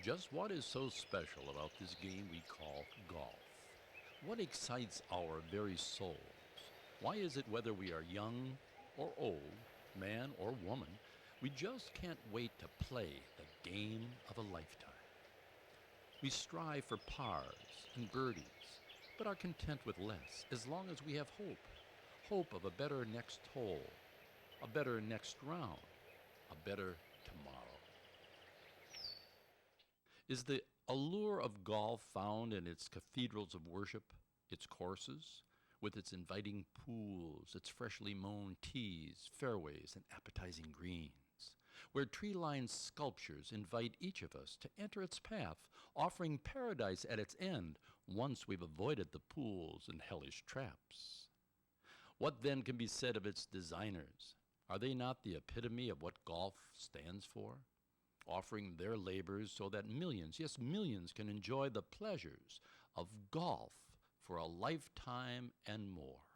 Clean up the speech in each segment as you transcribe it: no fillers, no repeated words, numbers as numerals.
Just what is so special about this game we call golf? What excites our very souls? Why is it whether we are young or old, man or woman, we just can't wait to play the game of a lifetime? We strive for pars and birdies, but are content with less as long as we have hope. Hope of a better next hole, a better next round, a better tomorrow. Is the allure of golf found in its cathedrals of worship, its courses, with its inviting pools, its freshly mown tees, fairways, and appetizing greens, where tree-lined sculptures invite each of us to enter its path, offering paradise at its end once we've avoided the pools and hellish traps? What then can be said of its designers? Are they not the epitome of what golf stands for? Offering their labors so that millions, yes, millions, can enjoy the pleasures of golf for a lifetime and more.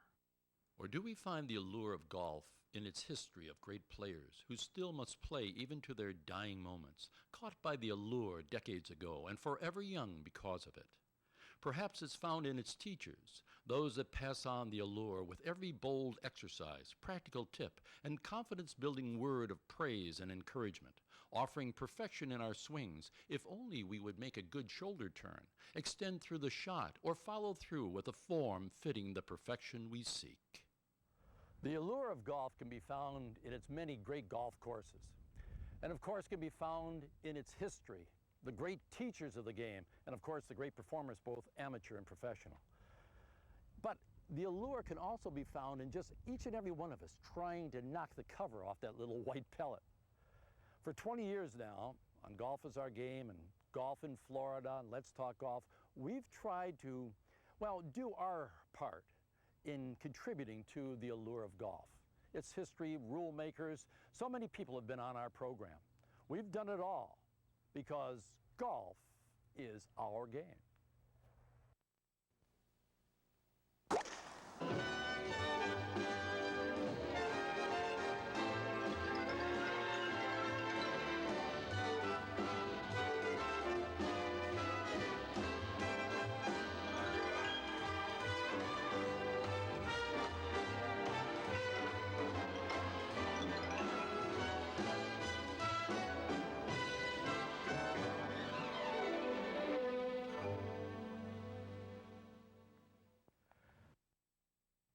Or do we find the allure of golf in its history of great players who still must play even to their dying moments, caught by the allure decades ago and forever young because of it? Perhaps it's found in its teachers, those that pass on the allure with every bold exercise, practical tip, and confidence-building word of praise and encouragement, offering perfection in our swings if only we would make a good shoulder turn, extend through the shot, or follow through with a form fitting the perfection we seek. The allure of golf can be found in its many great golf courses, and of course can be found in its history, the great teachers of the game, and of course the great performers, both amateur and professional. But the allure can also be found in just each and every one of us trying to knock the cover off that little white pellet. For 20 years now, on Golf is Our Game and Golf in Florida and Let's Talk Golf, we've tried to, well, do our part in contributing to the allure of golf. Its history, rule makers, so many people have been on our program. We've done it all because golf is our game.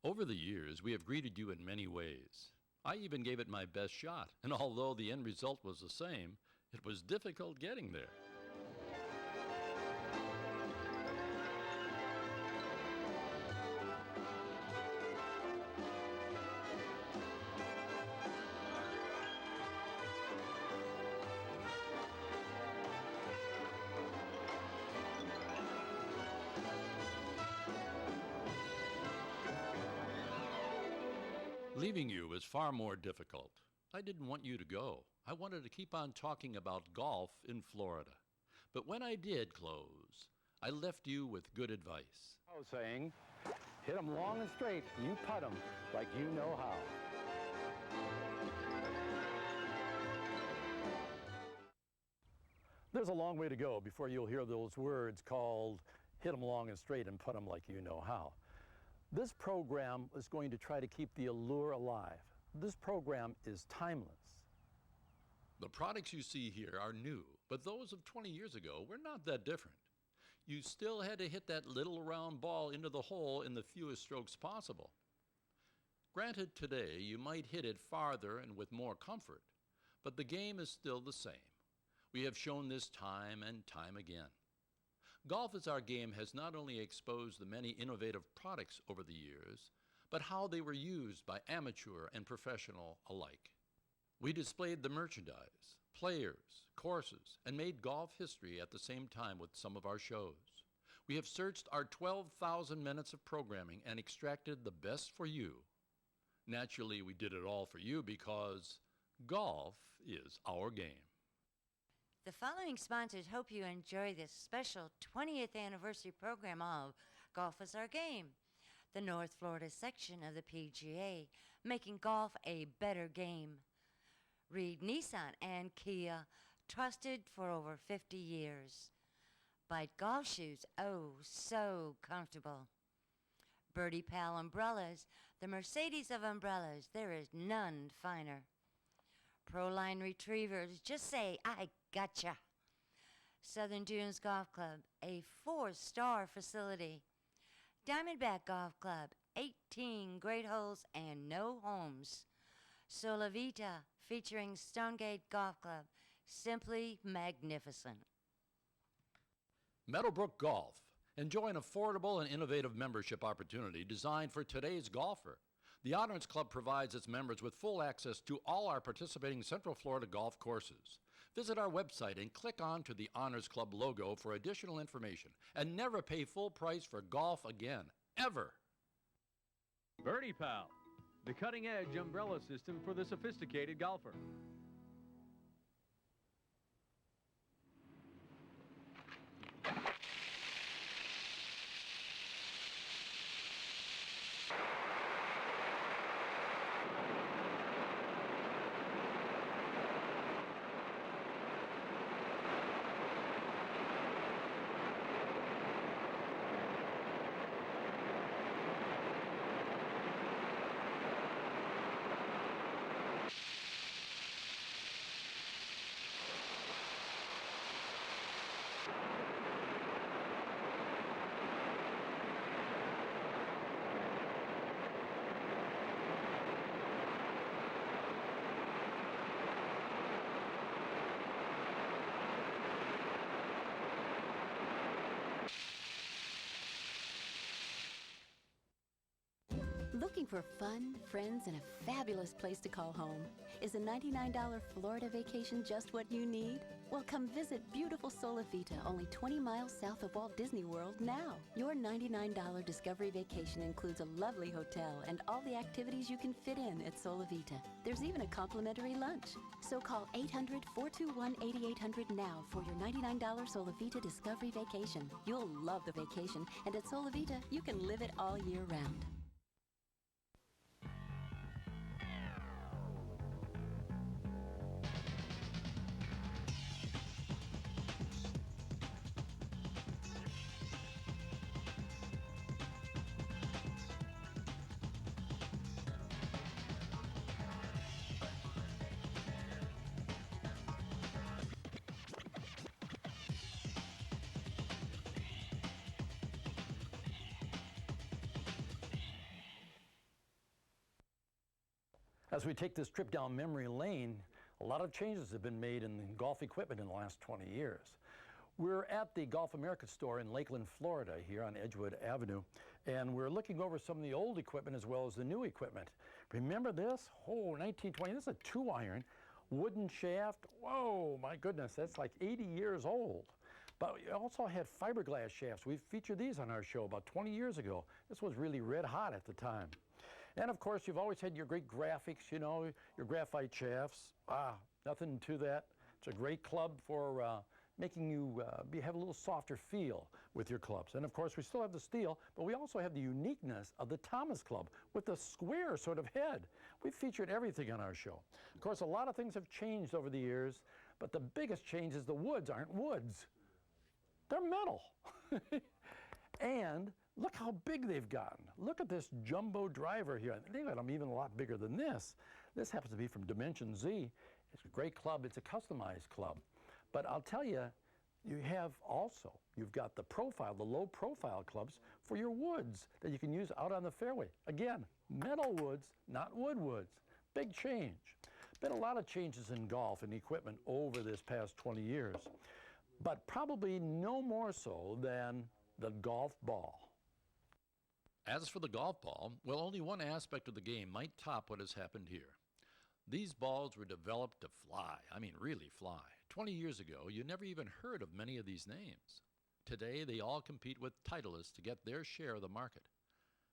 Over the years, we have greeted you in many ways. I even gave it my best shot, and although the end result was the same, it was difficult getting there. Leaving you is far more difficult. I didn't want you to go. I wanted to keep on talking about golf in Florida. But when I did close, I left you with good advice. I was saying, hit them long and straight, you putt them like you know how. There's a long way to go before you'll hear those words called hit them long and straight and putt them like you know how. This program is going to try to keep the allure alive. This program is timeless. The products you see here are new, but those of 20 years ago were not that different. You still had to hit that little round ball into the hole in the fewest strokes possible. Granted, today you might hit it farther and with more comfort, but the game is still the same. We have shown this time and time again. Golf is Our Game has not only exposed the many innovative products over the years, but how they were used by amateur and professional alike. We displayed the merchandise, players, courses, and made golf history at the same time with some of our shows. We have searched our 12,000 minutes of programming and extracted the best for you. Naturally, we did it all for you because golf is our game. The following sponsors hope you enjoy this special 20th anniversary program of Golf is Our Game. The North Florida section of the PGA, making golf a better game. Reed Nissan and Kia, trusted for over 50 years. Bite golf shoes, oh, so comfortable. Birdie Pal umbrellas, the Mercedes of umbrellas, there is none finer. Proline retrievers, just say, I gotcha. Southern Dunes Golf Club, a 4-star facility. Diamondback Golf Club, 18 great holes and no homes. Sola Vita, featuring Stonegate Golf Club, simply magnificent. Meadowbrook Golf. Enjoy an affordable and innovative membership opportunity designed for today's golfer. The Honors Club provides its members with full access to all our participating Central Florida golf courses. Visit our website and click on to the Honors Club logo for additional information, and never pay full price for golf again, ever. Birdie Pal, the cutting-edge umbrella system for the sophisticated golfer. Looking for fun, friends, and a fabulous place to call home? Is a $99 Florida vacation just what you need? Well, come visit beautiful Sola Vita, only 20 miles south of Walt Disney World now. Your $99 Discovery vacation includes a lovely hotel and all the activities you can fit in at Sola Vita. There's even a complimentary lunch. So call 800-421-8800 now for your $99 Sola Vita Discovery vacation. You'll love the vacation, and at Sola Vita, you can live it all year round. As we take this trip down memory lane, a lot of changes have been made in golf equipment in the last 20 years. We're at the Golf America store in Lakeland, Florida, here on Edgewood Avenue, and we're looking over some of the old equipment as well as the new equipment. Remember this? Oh, 1920, this is a 2-iron, wooden shaft. Whoa, my goodness, that's like 80 years old. But we also had fiberglass shafts. We've featured these on our show about 20 years ago. This was really red hot at the time. And of course, you've always had your great graphics, you know, your graphite shafts. Nothing to that. It's a great club for making you have a little softer feel with your clubs. And of course, we still have the steel, but we also have the uniqueness of the Thomas Club with the square sort of head. We've featured everything on our show. Of course, a lot of things have changed over the years, but the biggest change is the woods aren't woods. They're metal. And look how big they've gotten. Look at this jumbo driver here. They've got them even a lot bigger than this. This happens to be from Dimension Z. It's a great club. It's a customized club. But I'll tell you, you've got the profile, the low profile clubs for your woods that you can use out on the fairway. Again, metal woods, not wood woods. Big change. Been a lot of changes in golf and equipment over this past 20 years, but probably no more so than the golf ball. As for the golf ball, well, only one aspect of the game might top what has happened here. These balls were developed to fly. I mean, really fly. 20 years ago, you never even heard of many of these names. Today, they all compete with Titleists to get their share of the market.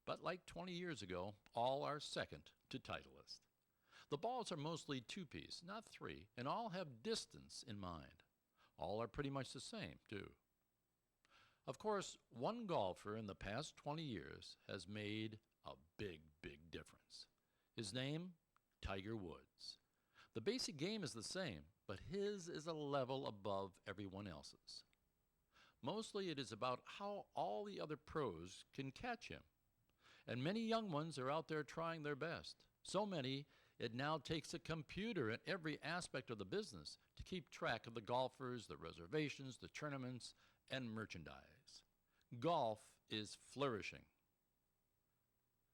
But like 20 years ago, all are second to Titleist. The balls are mostly 2-piece, not 3, and all have distance in mind. All are pretty much the same, too. Of course, one golfer in the past 20 years has made a big, big difference. His name, Tiger Woods. The basic game is the same, but his is a level above everyone else's. Mostly it is about how all the other pros can catch him. And many young ones are out there trying their best. So many, it now takes a computer in every aspect of the business to keep track of the golfers, the reservations, the tournaments, and merchandise. Golf is flourishing.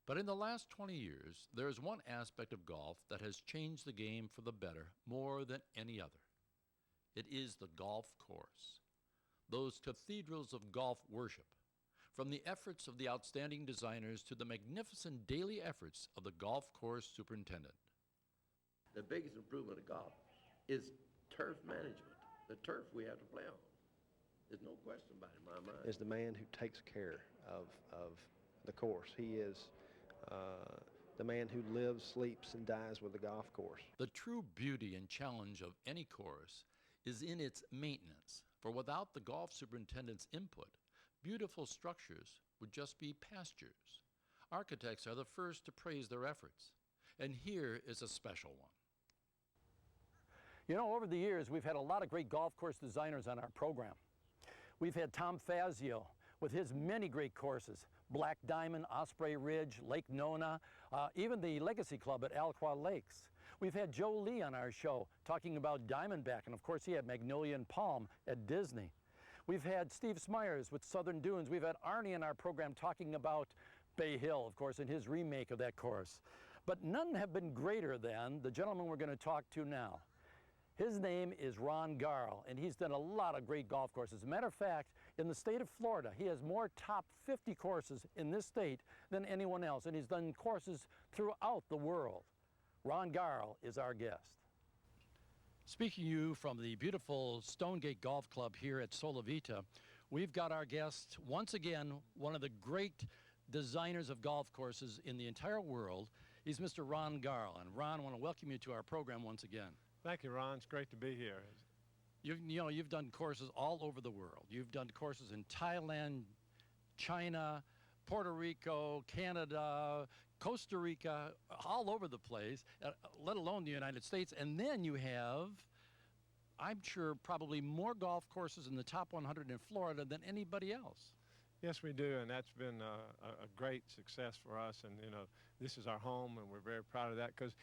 But in the last 20 years, there is one aspect of golf that has changed the game for the better more than any other. It is the golf course. Those cathedrals of golf worship, from the efforts of the outstanding designers to the magnificent daily efforts of the golf course superintendent. The biggest improvement of golf is turf management, the turf we have to play on. There's no question about it in my mind. Is the man who takes care of the course. He is the man who lives, sleeps, and dies with the golf course. The true beauty and challenge of any course is in its maintenance, for without the golf superintendent's input, beautiful structures would just be pastures. Architects are the first to praise their efforts, and here is a special one. You know, over the years, we've had a lot of great golf course designers on our program. We've had Tom Fazio with his many great courses, Black Diamond, Osprey Ridge, Lake Nona, even the Legacy Club at Alqua Lakes. We've had Joe Lee on our show talking about Diamondback, and of course he had Magnolia and Palm at Disney. We've had Steve Smyers with Southern Dunes. We've had Arnie in our program talking about Bay Hill, of course, and his remake of that course. But none have been greater than the gentleman we're going to talk to now. His name is Ron Garl, and he's done a lot of great golf courses. As a matter of fact, in the state of Florida, he has more top 50 courses in this state than anyone else, and he's done courses throughout the world. Ron Garl is our guest. Speaking to you from the beautiful Stonegate Golf Club here at Solavita, we've got our guest, once again, one of the great designers of golf courses in the entire world. He's Mr. Ron Garl. And Ron, I want to welcome you to our program once again. Thank you, Ron. It's great to be here. You've done courses all over the world. You've done courses in Thailand, China, Puerto Rico, Canada, Costa Rica, all over the place, let alone the United States. And then you have, I'm sure, probably more golf courses in the top 100 in Florida than anybody else. Yes, we do, and that's been a great success for us. And, you know, this is our home, and we're very proud of that because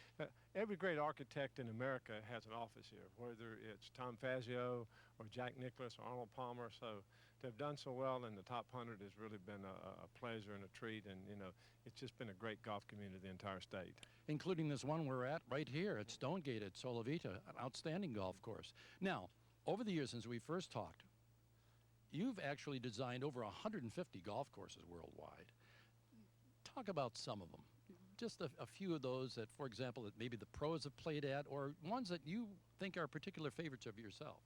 every great architect in America has an office here, whether it's Tom Fazio or Jack Nicklaus or Arnold Palmer. So to have done so well in the top 100 has really been a pleasure and a treat. And, you know, it's just been a great golf community, the entire state. Including this one we're at right here at Stonegate at Solavita, an outstanding golf course. Now, over the years since we first talked, you've actually designed over 150 golf courses worldwide. Talk about some of them. Just a few of those that, for example, that maybe the pros have played at, or ones that you think are particular favorites of yourself.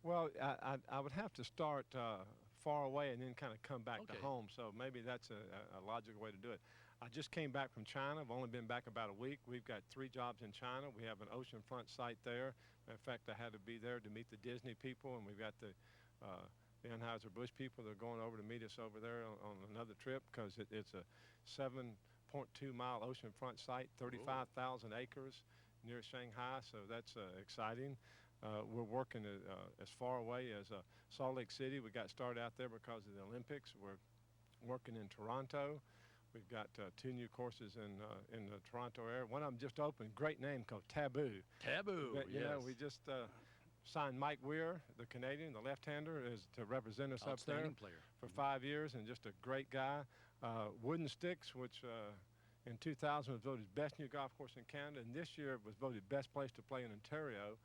Well, I would have to start far away and then kind of come back to home. So maybe that's a logical way to do it. I just came back from China. I've only been back about a week. We've got 3 jobs in China. We have an oceanfront site there. In fact, I had to be there to meet the Disney people, and we've got the Anheuser-Busch people that are going over to meet us over there on another trip because it's a 7.2-mile oceanfront site, 35,000 acres near Shanghai, so that's exciting. We're working as far away as Salt Lake City. We got started out there because of the Olympics. We're working in Toronto. We've got 2 new courses in the Toronto area. One of them just opened, great name called Taboo. Taboo, but, you yes. know, we just signed Mike Weir, the Canadian, the left-hander, is to represent us up there for 5 years, and just a great guy. Wooden Sticks, which in 2000 was voted best new golf course in Canada, and this year it was voted best place to play in Ontario.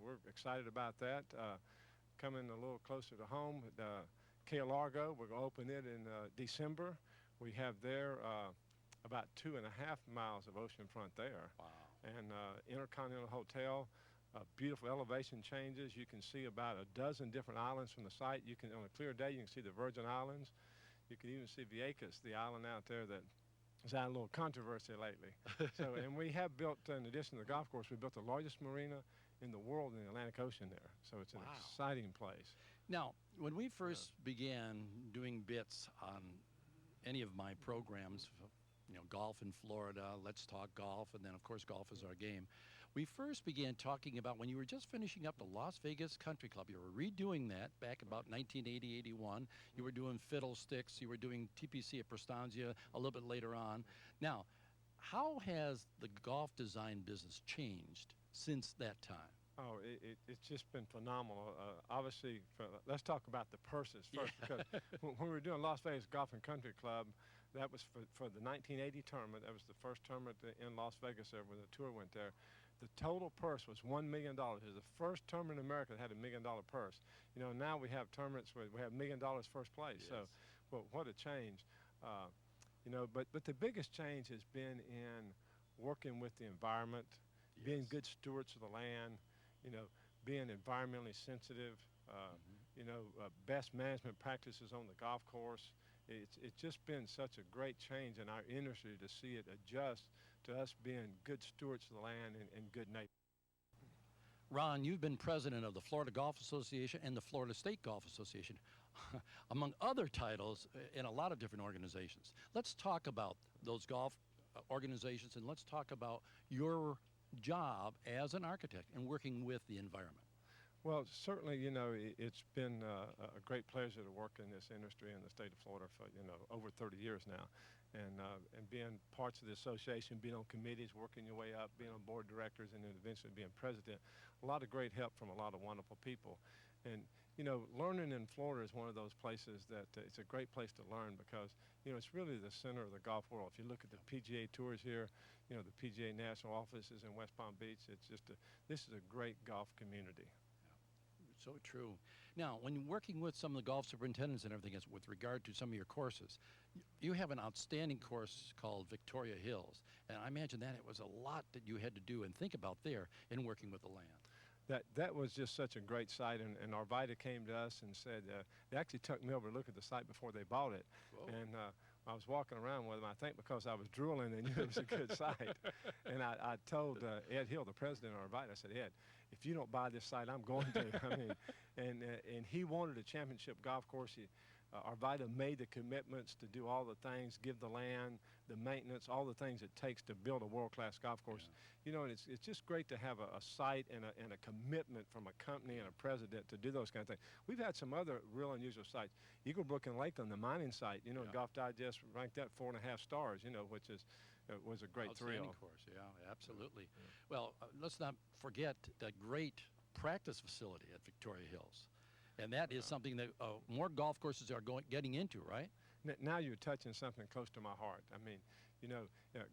We're excited about that. Coming a little closer to home, Key Largo, we're going to open it in December. We have there about 2.5 miles of oceanfront there. Wow. And Intercontinental Hotel. Beautiful elevation changes. You can see about a dozen different islands from the site. You can, on a clear day, you can see the Virgin Islands. You can even see Vieques, the island out there that has had a little controversy lately. So, and we have built, in addition to the golf course, we built the largest marina in the world in the Atlantic Ocean there. So it's an exciting place. Now, when we first began doing bits on any of my programs, you know, golf in Florida, Let's Talk Golf, and then, of course, Golf is Our Game, We first began talking about when you were just finishing up the Las Vegas Country Club. You were redoing that back about 1980, 81. You were doing Fiddlesticks. You were doing TPC at Prestanza a little bit later on. Now, how has the golf design business changed since that time? Oh, it's just been phenomenal. Obviously, let's talk about the purses first, because when we were doing Las Vegas Golf and Country Club, that was for the 1980 tournament. That was the first tournament in Las Vegas ever when the tour went there. The total purse was $1 million. It was the first tournament in America that had $1 million purse. You know, now we have tournaments where we have $1 million first place. Yes. So, well, what a change. You know, but the biggest change has been in working with the environment, yes, being good stewards of the land, you know, being environmentally sensitive, you know, best management practices on the golf course. It's just been such a great change in our industry to see it adjust to us being good stewards of the land and good neighbors. Ron, you've been president of the Florida Golf Association and the Florida State Golf Association, among other titles in a lot of different organizations. Let's talk about those golf organizations, and let's talk about your job as an architect and working with the environment. Well, certainly, you know, it's been a great pleasure to work in this industry in the state of Florida for, you know, over 30 years now. And being parts of the association, being on committees, working your way up, being on board directors, and then eventually being president. A lot of great help from a lot of wonderful people. And, you know, learning in Florida is one of those places that it's a great place to learn because, you know, it's really the center of the golf world. If you look at the PGA tours here, you know, the PGA national offices in West Palm Beach, it's just this is a great golf community. So true. Now, when you're working with some of the golf superintendents and everything else with regard to some of your courses, you have an outstanding course called Victoria Hills, and I imagine that it was a lot that you had to do and think about there in working with the land. That was just such a great site, and Arvida came to us and said, they actually took me over to look at the site before they bought it. Whoa. And I was walking around with them, I think because I was drooling, they knew it was a good site. And I told Ed Hill, the president of Arvida, I said, Ed, if you don't buy this site, I'm going to. I mean, and he wanted a championship golf course. Arvida made the commitments to do all the things, give the land, the maintenance, all the things it takes to build a world-class golf course. Yeah. You know, and it's just great to have a site and a commitment from a company and a president to do those kind of things. We've had some other real unusual sites. Eagle Brook and Lakeland, the mining site, you know, yeah. Golf Digest ranked that 4.5 stars, you know, which is was a great thrill. Course, yeah, absolutely. Yeah. Well, let's not forget that great practice facility at Victoria Hills. And that is something that more golf courses are getting into, right? Now you're touching something close to my heart. I mean, you know,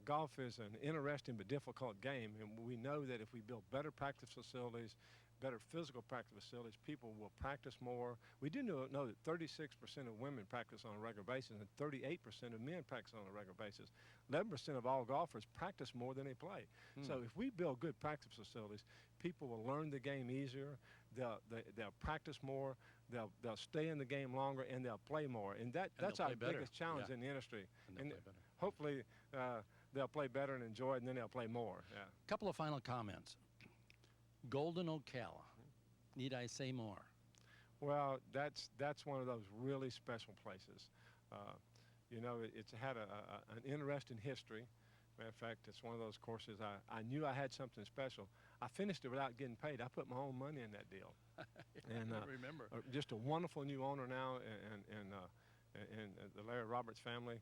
golf is an interesting but difficult game, and we know that if we build better practice facilities, better physical practice facilities, people will practice more. We do know that 36% of women practice on a regular basis and 38% of men practice on a regular basis. 11% of all golfers practice more than they play. So if we build good practice facilities, people will learn the game easier, they'll practice more, they'll stay in the game longer, and they'll play more. And that's our biggest challenge in the industry. And hopefully they'll play better and enjoy it, and then they'll play more. Yeah. Couple of final comments. Golden Ocala, need I say more? Well, that's one of those really special places. You know, it's had an interesting history. Matter of fact, it's one of those courses I knew I had something special. I finished it without getting paid. I put my own money in that deal. And I remember. Just a wonderful new owner now, and the Larry Roberts family.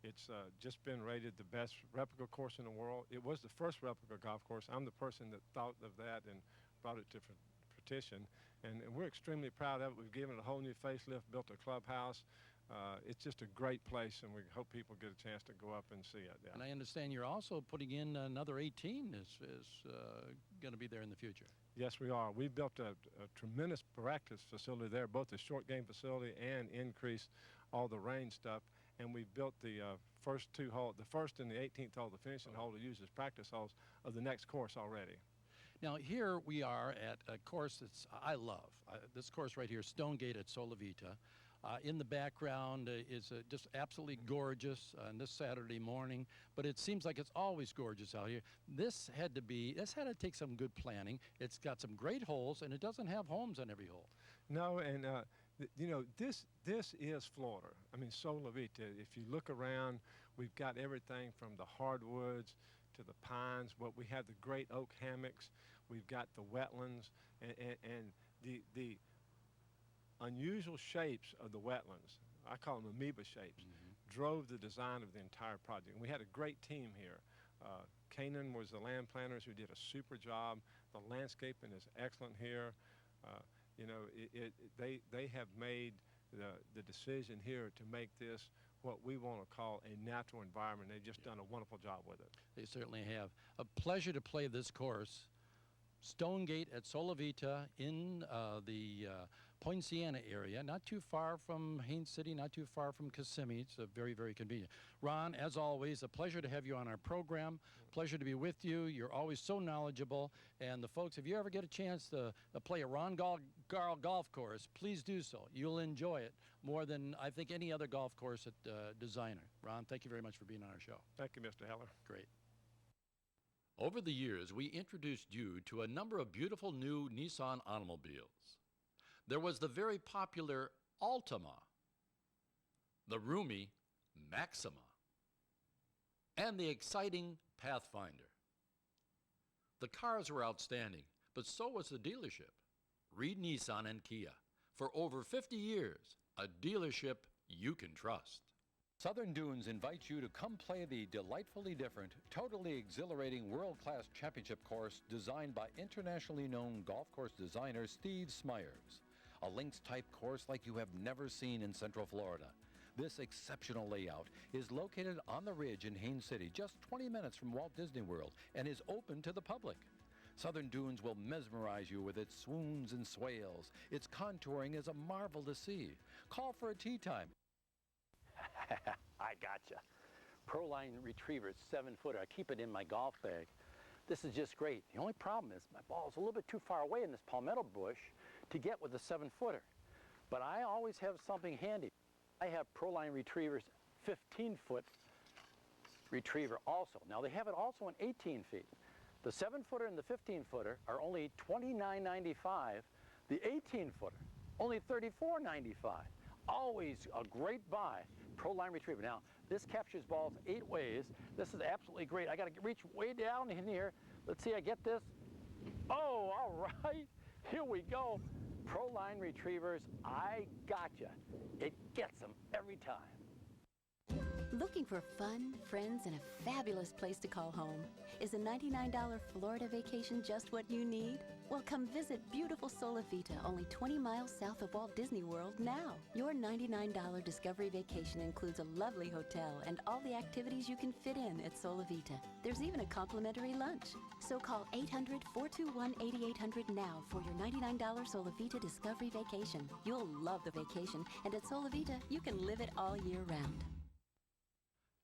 It's just been rated the best replica course in the world. It was the first replica golf course. I'm the person that thought of that and brought it to fruition. And we're extremely proud of it. We've given it a whole new facelift, built a clubhouse. It's just a great place, and we hope people get a chance to go up and see it. Yeah. And I understand you're also putting in another 18 is going to be there in the future. Yes, we are. We built a tremendous practice facility there, both the short game facility and increased all the range stuff. And we built the first two holes, the first and the 18th hole, the finishing hole, to use as practice holes of the next course already. Now, here we are at a course that's I love. This course right here, Stonegate at Solavita. In the background is just absolutely gorgeous on this Saturday morning, but it seems like it's always gorgeous out here. This had to take some good planning. It's got some great holes, and it doesn't have homes on every hole. No, and you know, this is Florida. I mean, Solavita, if you look around, we've got everything from the hardwoods to the pines. But we have the great oak hammocks. We've got the wetlands and the unusual shapes of the wetlands. I call them amoeba shapes. Drove the design of the entire project. And we had a great team here. Kanan was the land planners who did a super job. The landscaping is excellent here. You know, they have made the decision here to make this what we want to call a natural environment. They've just done a wonderful job with it. They certainly have. A pleasure to play this course. Stonegate at Solavita in the Poinciana area, not too far from Haines City, not too far from Kissimmee. It's very, very convenient. Ron, as always, a pleasure to have you on our program. Pleasure to be with you. You're always so knowledgeable. And the folks, if you ever get a chance to play a Ron Garl golf course, please do so. You'll enjoy it more than, I think, any other golf course at Designer. Ron, thank you very much for being on our show. Thank you, Mr. Heller. Great. Over the years, we introduced you to a number of beautiful new Nissan automobiles. There was the very popular Altima, the roomy Maxima, and the exciting Pathfinder. The cars were outstanding, but so was the dealership. Reed Nissan and Kia. For over 50 years, a dealership you can trust. Southern Dunes invites you to come play the delightfully different, totally exhilarating world-class championship course designed by internationally known golf course designer Steve Smyers. A links-type course like you have never seen in Central Florida. This exceptional layout is located on the ridge in Haines City, just 20 minutes from Walt Disney World, and is open to the public. Southern Dunes will mesmerize you with its swoons and swales. Its contouring is a marvel to see. Call for a tee time. I gotcha. Proline Retriever, 7-footer. I keep it in my golf bag. This is just great. The only problem is my ball's a little bit too far away in this palmetto bush to get with the 7-footer. But I always have something handy. I have Proline Retriever's 15-foot retriever also. Now they have it also in 18 feet. The 7-footer and the 15-footer are only $29.95. The 18-footer, only $34.95. Always a great buy. Proline Retriever. Now, this captures balls 8 ways. This is absolutely great. I got to reach way down in here. Let's see, I get this. Oh, all right. Here we go. Proline Retrievers, I gotcha. It gets them every time. Looking for fun, friends, and a fabulous place to call home? Is a $99 Florida vacation just what you need? Well, come visit beautiful Solavita, only 20 miles south of Walt Disney World now. Your $99 Discovery vacation includes a lovely hotel and all the activities you can fit in at Solavita. There's even a complimentary lunch. So call 800-421-8800 now for your $99 Solavita Discovery vacation. You'll love the vacation, and at Solavita, you can live it all year round.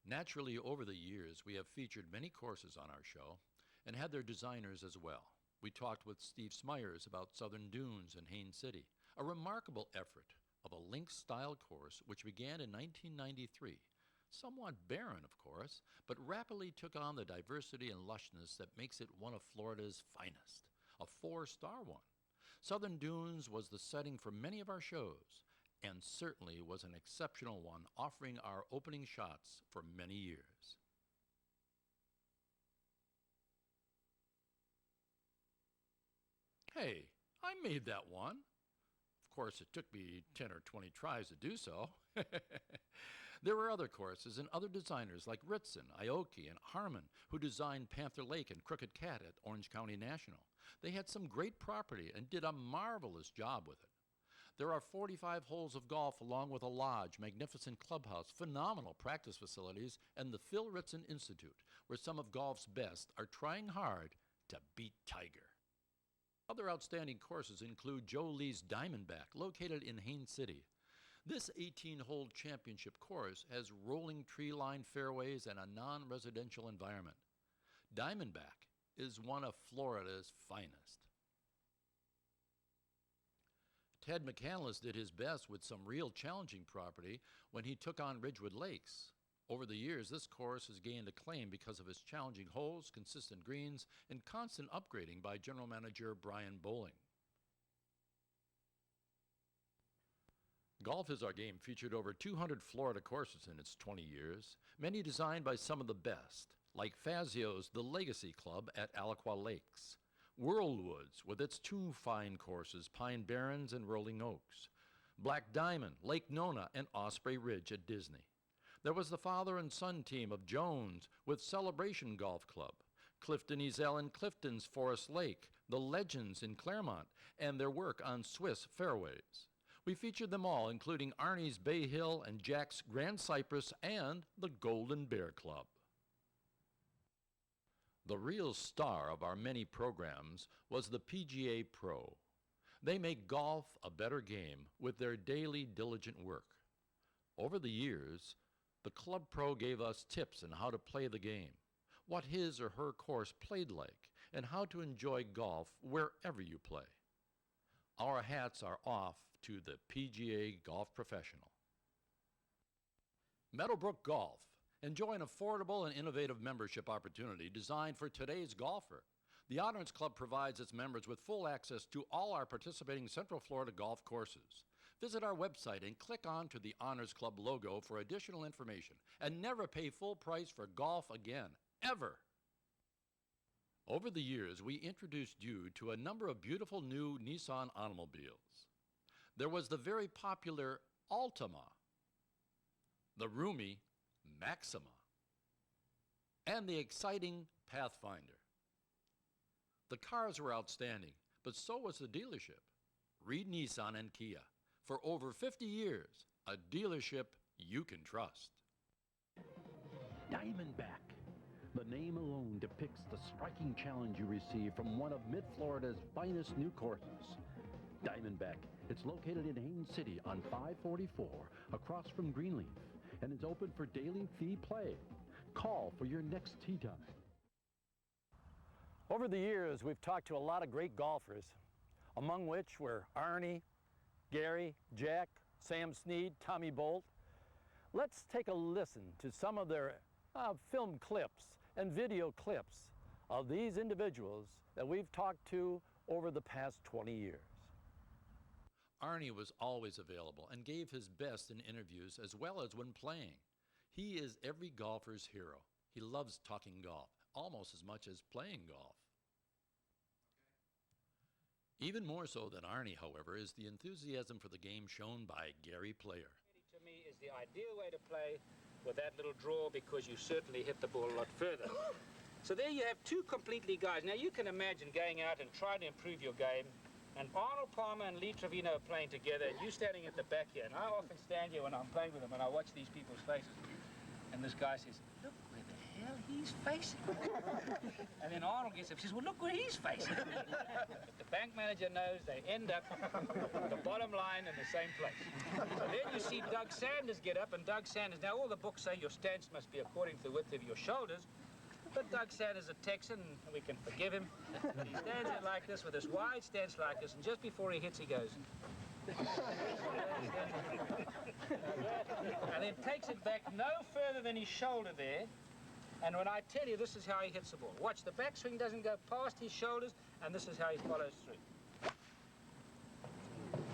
Naturally, over the years, we have featured many courses on our show and had their designers as well. We talked with Steve Smyers about Southern Dunes in Haines City, a remarkable effort of a links-style course which began in 1993. Somewhat barren, of course, but rapidly took on the diversity and lushness that makes it one of Florida's finest, a 4-star one. Southern Dunes was the setting for many of our shows, and certainly was an exceptional one, offering our opening shots for many years. Hey, I made that one. Of course, it took me 10 or 20 tries to do so. There were other courses and other designers like Ritson, Aoki, and Harmon, who designed Panther Lake and Crooked Cat at Orange County National. They had some great property and did a marvelous job with it. There are 45 holes of golf along with a lodge, magnificent clubhouse, phenomenal practice facilities, and the Phil Ritson Institute, where some of golf's best are trying hard to beat Tiger. Other outstanding courses include Joe Lee's Diamondback, located in Haines City. This 18-hole championship course has rolling tree-lined fairways and a non-residential environment. Diamondback is one of Florida's finest. Ted McCandless did his best with some real challenging property when he took on Ridgewood Lakes. Over the years, this course has gained acclaim because of its challenging holes, consistent greens, and constant upgrading by General Manager Brian Bowling. Golf is Our Game featured over 200 Florida courses in its 20 years, many designed by some of the best, like Fazio's The Legacy Club at Alaqua Lakes, Whirlwoods with its two fine courses, Pine Barrens and Rolling Oaks, Black Diamond, Lake Nona, and Osprey Ridge at Disney. There was the father and son team of Jones with Celebration Golf Club, Clifton Ezel and Clifton's Forest Lake, the Legends in Claremont, and their work on Swiss fairways. We featured them all, including Arnie's Bay Hill and Jack's Grand Cypress and the Golden Bear Club. The real star of our many programs was the PGA Pro. They make golf a better game with their daily diligent work. Over the years, the Club Pro gave us tips on how to play the game, what his or her course played like, and how to enjoy golf wherever you play. Our hats are off to the PGA Golf Professional. Meadowbrook Golf. Enjoy an affordable and innovative membership opportunity designed for today's golfer. The Honors Club provides its members with full access to all our participating Central Florida golf courses. Visit our website and click on to the Honors Club logo for additional information, and never pay full price for golf again, ever. Over the years, we introduced you to a number of beautiful new Nissan automobiles. There was the very popular Altima, the roomy Maxima, and the exciting Pathfinder. The cars were outstanding, but so was the dealership. Reed Nissan and Kia. For over 50 years, a dealership you can trust. Diamondback. The name alone depicts the striking challenge you receive from one of Mid-Florida's finest new courses. Diamondback. It's located in Haines City on 544, across from Greenleaf, and is open for daily fee play. Call for your next tee time. Over the years, we've talked to a lot of great golfers, among which were Arnie, Gary, Jack, Sam Snead, Tommy Bolt. Let's take a listen to some of their film clips and video clips of these individuals that we've talked to over the past 20 years. Arnie was always available and gave his best in interviews as well as when playing. He is every golfer's hero. He loves talking golf, almost as much as playing golf. Even more so than Arnie, however, is the enthusiasm for the game shown by Gary Player. To me is the ideal way to play with that little draw, because you certainly hit the ball a lot further. So there you have two completely guys. Now you can imagine going out and trying to improve your game, and Arnold Palmer and Lee Trevino are playing together, and you standing at the back here. And I often stand here when I'm playing with them and I watch these people's faces. And this guy says, look where the hell he's facing. And then Arnold gets up and says, well, look where he's facing. The bank manager knows they end up the bottom line in the same place. So then you see Doug Sanders get up, and Doug Sanders, now all the books say your stance must be according to the width of your shoulders, but Doug Sanders, a Texan, and we can forgive him. He stands it like this with this wide stance like this, and just before he hits, he goes. And then takes it back no further than his shoulder there. And when I tell you, this is how he hits the ball. Watch, the backswing doesn't go past his shoulders, and this is how he follows through.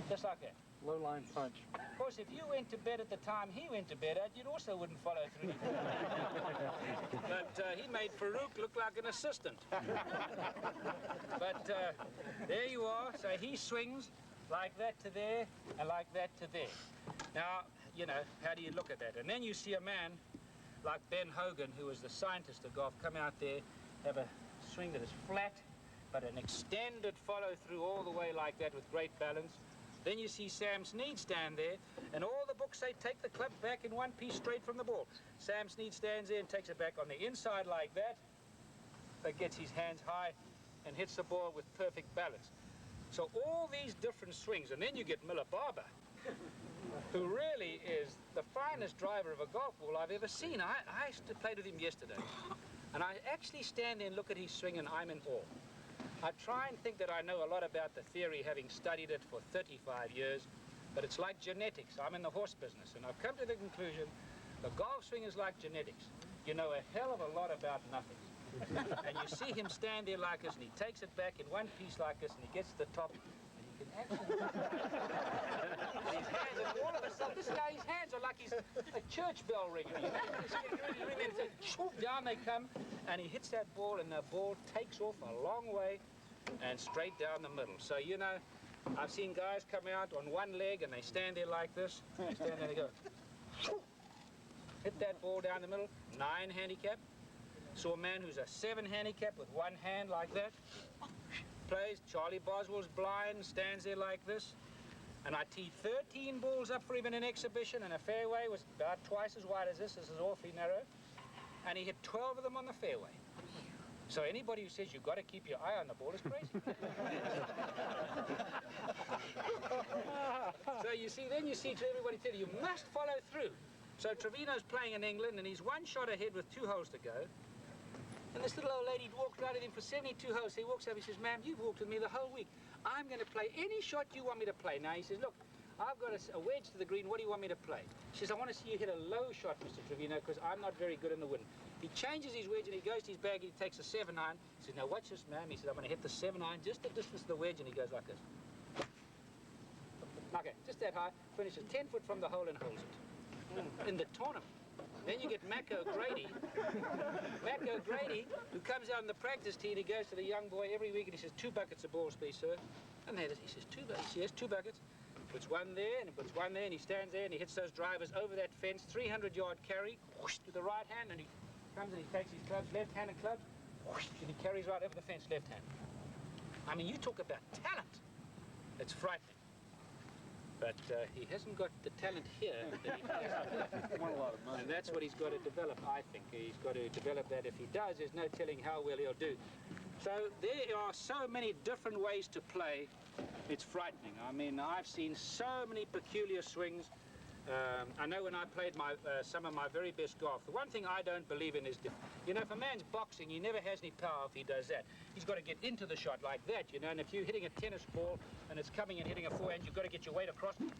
Just like that. Low line punch. Of course, if you went to bed at the time he went to bed at, you also wouldn't follow through. But he made Farouk look like an assistant. But there you are. So he swings like that to there and like that to there. Now, you know, how do you look at that? And then you see a man like Ben Hogan, who was the scientist of golf, come out there, have a swing that is flat, but an extended follow through all the way like that with great balance. Then you see Sam Snead stand there, and all the books say take the club back in one piece straight from the ball. Sam Snead stands there and takes it back on the inside like that, but gets his hands high and hits the ball with perfect balance. So all these different swings, and then you get Miller Barber, who really is the finest driver of a golf ball I've ever seen. I played with him yesterday, and I actually stand there and look at his swing, and I'm in awe. I try and think that I know a lot about the theory, having studied it for 35 years, but it's like genetics. I'm in the horse business, and I've come to the conclusion the golf swing is like genetics. You know a hell of a lot about nothing. And you see him stand there like this, and he takes it back in one piece like this, and he gets to the top, and he in action. His hands, and all of a sudden, this guy, his hands are like he's a church bell ringer. He's ringing, and down they come, and he hits that ball, and the ball takes off a long way and straight down the middle. So, you know, I've seen guys come out on one leg, and they stand there like this. They stand there and they go, hit that ball down the middle, 9 handicap. Saw a man who's a 7 handicap with one hand like that. Plays. Charlie Boswell's blind, stands there like this. And I teed 13 balls up for him in an exhibition, and a fairway was about twice as wide as this. This is awfully narrow. And he hit 12 of them on the fairway. So anybody who says you've got to keep your eye on the ball is crazy. So you see, then you see to everybody tell you must follow through. So Trevino's playing in England, and he's 1 shot ahead with 2 holes to go. And this little old lady walked right at him for 72 holes. He walks over, he says, ma'am, you've walked with me the whole week. I'm going to play any shot you want me to play. Now, he says, look, I've got a wedge to the green. What do you want me to play? She says, I want to see you hit a low shot, Mr. Trevino, because I'm not very good in the wind. He changes his wedge, and he goes to his bag, and he takes a 7-iron. He says, now, watch this, ma'am. He says, I'm going to hit the 7-iron just the distance of the wedge, and he goes like this. Okay, just that high. Finishes 10 foot from the hole and holds it. In the tournament. Then you get Mac O'Grady. Mac O'Grady, who comes out on the practice tee, and he goes to the young boy every week, and he says, 2 buckets of balls, please, sir. And there, he says, 2 buckets. He has 2 buckets. Puts 1 there, and he puts 1 there, and he stands there, and he hits those drivers over that fence, 300-yard carry, whoosh, to the right hand, and he comes and he takes his clubs, left-handed clubs, whoosh, and he carries right over the fence, left hand. I mean, you talk about talent. It's frightening. But he hasn't got the talent here that he has. Won a lot of money. And that's what he's got to develop, I think. He's got to develop that. If he does, there's no telling how well he'll do. So there are so many different ways to play. It's frightening. I mean, I've seen so many peculiar swings. I know when I played some of my very best golf, the one thing I don't believe in is, you know, if a man's boxing, he never has any power if he does that. He's got to get into the shot like that, you know, and if you're hitting a tennis ball and it's coming and hitting a forehand, you've got to get your weight across, and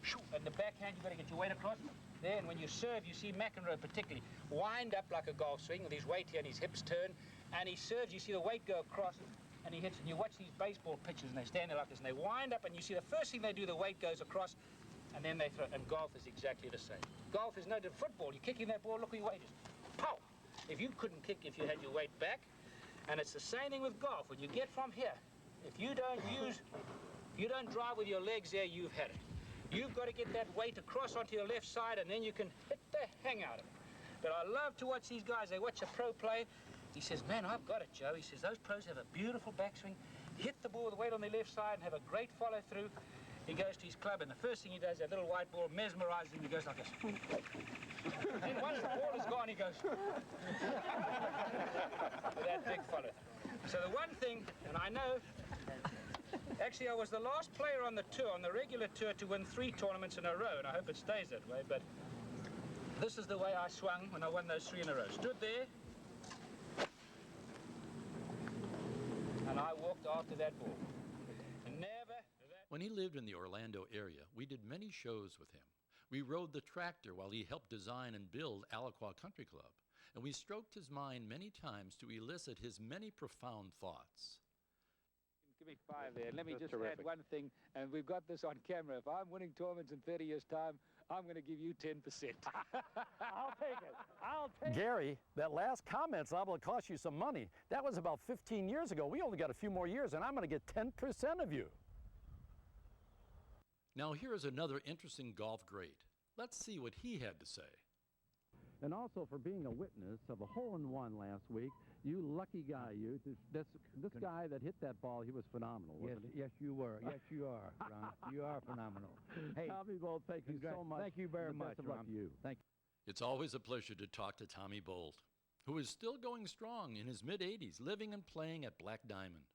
the backhand, you've got to get your weight across. There, and when you serve, you see McEnroe particularly wind up like a golf swing with his weight here and his hips turn, and he serves, you see the weight go across, and he hits, and you watch these baseball pitchers, and they stand there like this, and they wind up, and you see the first thing they do, the weight goes across, and then they throw. And golf is exactly the same. Golf is no different. Football, you're kicking that ball, look where your weight is. Pow! If you couldn't kick if you had your weight back, and it's the same thing with golf. When you get from here, if you don't drive with your legs there, you've had it. You've got to get that weight across onto your left side, and then you can hit the hang out of it. But I love to watch these guys. They watch a pro play. He says, man, I've got it, Joe. He says, those pros have a beautiful backswing, hit the ball with the weight on their left side, and have a great follow-through. He goes to his club, and the first thing he does, that little white ball mesmerizes him. He goes like this. And once the ball is gone, he goes with that big follow-through. So the one thing, and I know, actually I was the last player on the tour, on the regular tour, to win 3 tournaments in a row, and I hope it stays that way, but this is the way I swung when I won those 3 in a row. Stood there, and I walked after that ball. When he lived in the Orlando area, we did many shows with him. We rode the tractor while he helped design and build Alaqua Country Club, and we stroked his mind many times to elicit his many profound thoughts. Give me 5 there. Let me That's just terrific. add one thing, and we've got this on camera. If I'm winning tournaments in 30 years' time, I'm going to give you 10%. I'll take it. I'll take it. Gary, that last comment's liable to cost you some money. That was about 15 years ago. We only got a few more years, and I'm going to get 10% of you. Now here is another interesting golf great. Let's see what he had to say. And also for being a witness of a hole-in-one last week. You lucky guy, you. This guy that hit that ball, he was phenomenal, wasn't he? Yes, you were. Yes, you are, Ron. You are phenomenal. Hey, Tommy Bolt, thank you so much. Thank you very The much, best of luck Ron. to you. Thank you. It's always a pleasure to talk to Tommy Bolt, who is still going strong in his mid-80s, living and playing at Black Diamond.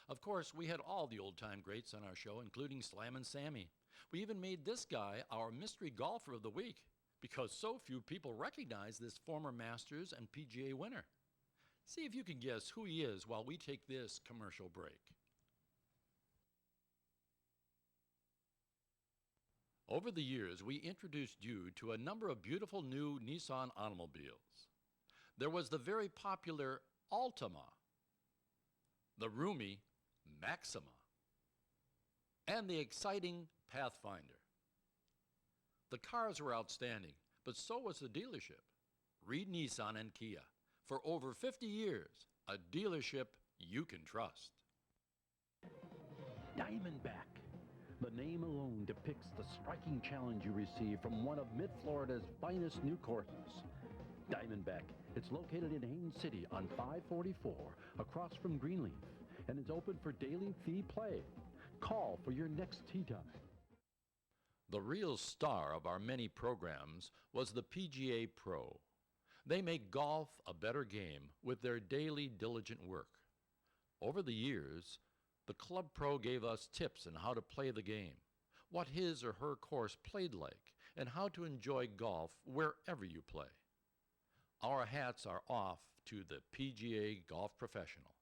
Of course, we had all the old-time greats on our show, including Slammin' Sammy. We even made this guy our mystery golfer of the week because so few people recognize this former Masters and PGA winner. See if you can guess who he is while we take this commercial break. Over the years, we introduced you to a number of beautiful new Nissan automobiles. There was the very popular Altima, the roomy Maxima, and the exciting Pathfinder. The cars were outstanding, but so was the dealership. Reed Nissan and Kia. For over 50 years, a dealership you can trust. Diamondback. The name alone depicts the striking challenge you receive from one of Mid-Florida's finest new courses. Diamondback. It's located in Haines City on 544, across from Greenleaf, and it's open for daily fee play. Call for your next tee time. The real star of our many programs was the PGA Pro. They make golf a better game with their daily diligent work. Over the years, the Club Pro gave us tips on how to play the game, what his or her course played like, and how to enjoy golf wherever you play. Our hats are off to the PGA golf professional.